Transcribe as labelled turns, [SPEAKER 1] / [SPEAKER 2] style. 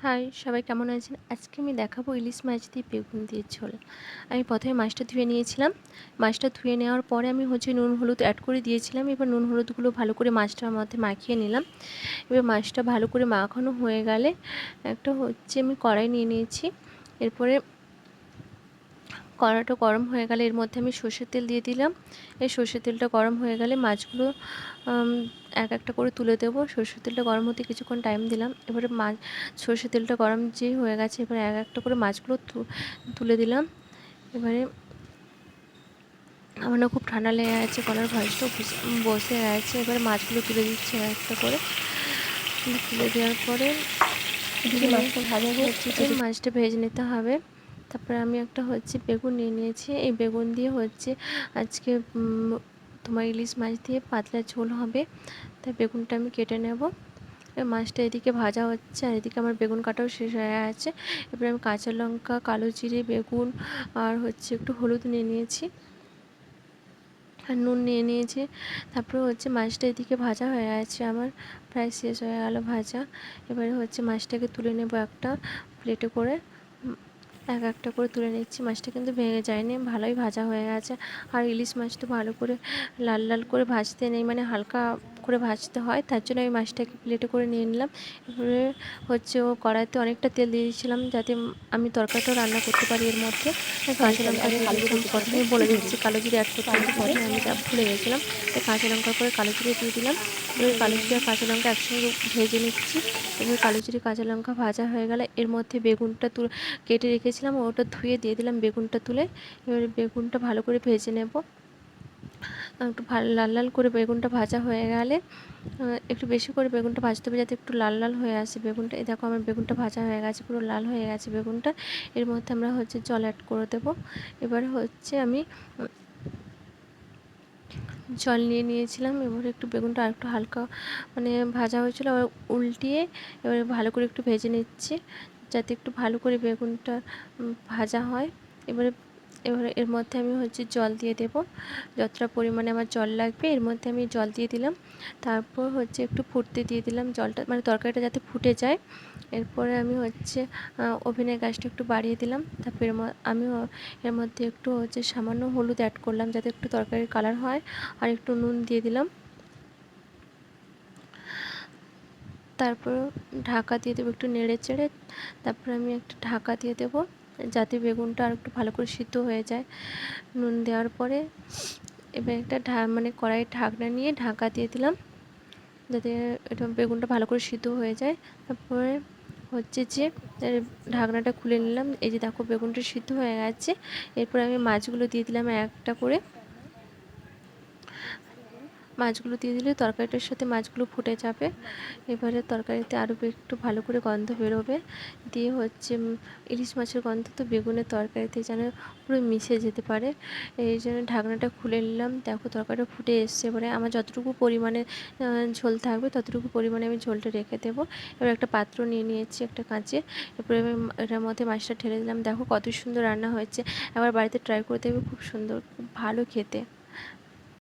[SPEAKER 1] High, সবাই কেমন আছেন? আজকে আমি দেখাবো ইলিশ মাছ দিয়ে বেগুন দিয়ে ঝোল। আমি প্রথমে মাছটা ধুয়ে নিয়েছিলাম। মাছটা ধুয়ে নেওয়ার পরে আমি নুন হলুদ অ্যাড করে দিয়েছিলাম। এবার নুন হলুদগুলো ভালো করে মাছটার মধ্যে মাখিয়ে নিলাম। এবার মাছটা ভালো করে মাখানো হয়ে গেলে আমি কড়াই নিয়ে নিয়েছি। এরপরে কড়াইটা গরম হয়ে গেলে এর মধ্যে আমি সর্ষের তেল দিয়ে দিলাম। এই সর্ষের তেলটা গরম হয়ে গেলে মাছগুলো এক একটা করে তুলে দেবো। সর্ষের তেলটা গরম হতে কিছুক্ষণ টাইম দিলাম। এবারে সর্ষের তেলটা গরম যেই হয়ে গেছে, এবারে এক একটা করে মাছগুলো তুলে দিলাম। এবারে আমার না খুব ঠান্ডা লেগে গেছে, গলার ভয়েসটাও বসে গেছে। এবারে মাছগুলো তুলে দিচ্ছি এক একটা করে। তুলে দেওয়ার পরে
[SPEAKER 2] মাছটা ভাজা
[SPEAKER 1] মাছটা ভেজে নিতে হবে। তারপরে আমি বেগুন নিয়ে নিয়েছি। এই বেগুন দিয়ে আজকে তোমার ইলিশ মাছ দিয়ে পাতলা ঝোল হবে। তাই বেগুনটা আমি কেটে নেব। মাছটা এদিকে ভাজা হচ্ছে আর এদিকে আমার বেগুন কাটাও শেষ হয়ে গেছে। এবারে আমি কাঁচা লঙ্কা, কালো জিরে, বেগুন আর একটু হলুদ নিয়ে নিয়েছি আর নুন নিয়ে নিয়েছি। তারপরে মাছটা এদিকে ভাজা হয়ে গেছে, আমার প্রায় শেষ হয়ে গেল ভাজা। এবারে মাছটাকে তুলে নেব একটা প্লেটে করে। এক একটা করে তুলে নিচ্ছি। মাছটা কিন্তু ভেঙে যায়নি, ভালোই ভাজা হয়ে গেছে। আর ইলিশ মাছ তো ভালো করে লাল লাল করে ভাজতে নেই, মানে হালকা করে ভাজতে হয়। তার জন্য আমি মাছটাকে প্লেটে করে নিয়ে নিলাম। এবারে কড়াইতে অনেকটা তেল দিয়ে দিয়েছিলাম, যাতে আমি তরকারিটাও রান্না করতে পারি এর মধ্যে। কাঁচা লঙ্কা দিয়ে দিয়েছিলাম, প্রথমেই বলে দিচ্ছি কালো জিরে অ্যাড করতে, কিন্তু প্রথমে আমি ভুলে গেছিলাম। তাই কাঁচা লঙ্কার পরে কালো জিরে দিয়ে দিলাম। এবার কালো জিরে আর কাঁচা লঙ্কা একসঙ্গে ভেজে নিচ্ছি। এবার কালো জিরে কাঁচা লঙ্কা ভাজা হয়ে গেলে এর মধ্যে বেগুনটা কেটে রেখেছিলাম, ওটা ধুয়ে দিয়ে দিলাম বেগুনটা তুলে। এবারে বেগুনটা ভালো করে ভেজে নেব। একটু লাল লাল করে বেগুনটা ভাজা হয়ে গেলে একটু বেশি করে বেগুনটা ভাজতে হবে, যাতে একটু লাল লাল হয়ে আসে বেগুনটা। এই দেখো আমার বেগুনটা ভাজা হয়ে গেছে, পুরো লাল হয়ে গেছে বেগুনটা। এর মধ্যে আমরা জল অ্যাড করে দেবো। এবারে আমি জল নিয়ে নিয়েছিলাম। এবারে একটু বেগুনটা আরেকটু হালকা মানে ভাজা হয়েছিল, আবার উল্টিয়ে এবারে ভালো করে একটু ভেজে নিচ্ছি, যাতে একটু ভালো করে বেগুনটা ভাজা হয়। এবারে এবারে এর মধ্যে আমি জল দিয়ে দেব, যতটা পরিমাণে আমার জল লাগবে এর মধ্যে আমি জল দিয়ে দিলাম। তারপর একটু ফুটতে দিয়ে দিলাম জলটা, মানে তরকারিটা যাতে ফুটে যায়। এরপরে আমি ওভেনের গ্যাসটা একটু বাড়িয়ে দিলাম। তারপর আমি এর মধ্যে একটু সামান্য হলুদ অ্যাড করলাম, যাতে একটু তরকারির কালার হয়। আর একটু নুন দিয়ে দিলাম। তারপর ঢাকা দিয়ে দেবো একটু নেড়ে চেড়ে। তারপর আমি একটা ঢাকা দিয়ে দেবো, যাতে বেগুনটা আর একটু ভালো করে সিদ্ধ হয়ে যায়। নুন দেওয়ার পরে এবার একটা কড়াইয়ের ঢাকনা নিয়ে ঢাকা দিয়ে দিলাম, যাতে এটা বেগুনটা ভালো করে সিদ্ধ হয়ে যায়। তারপরে ঢাকনাটা খুলে নিলাম। এই যে দেখো বেগুনটা সিদ্ধ হয়ে গেছে। এরপর আমি মাছগুলো দিয়ে দিলাম একটা করে। মাছগুলো দিয়ে দিলে তরকারিটার সাথে মাছগুলো ফুটে যাবে। এবারে তরকারিতে আরও একটু ভালো করে গন্ধ বেরোবে। দিয়ে ইলিশ মাছের গন্ধ তো বেগুনের তরকারিতে যেন পুরো মিশে যেতে পারে। এই জন্য ঢাকনাটা খুলে নিলাম। দেখো তরকারিটা ফুটে এসছে। এবারে আমার যতটুকু পরিমাণে ঝোল থাকবে ততটুকু পরিমাণে আমি ঝোলটা রেখে দেবো। এবার একটা পাত্র নিয়ে নিয়েছি একটা কাঁচে। এরপরে আমি এটার মধ্যে মাছটা ঢেলে দিলাম। দেখো কত সুন্দর রান্না হয়েছে, একবার বাড়িতে ট্রাই করে দেখবে, খুব সুন্দর, খুব ভালো খেতে।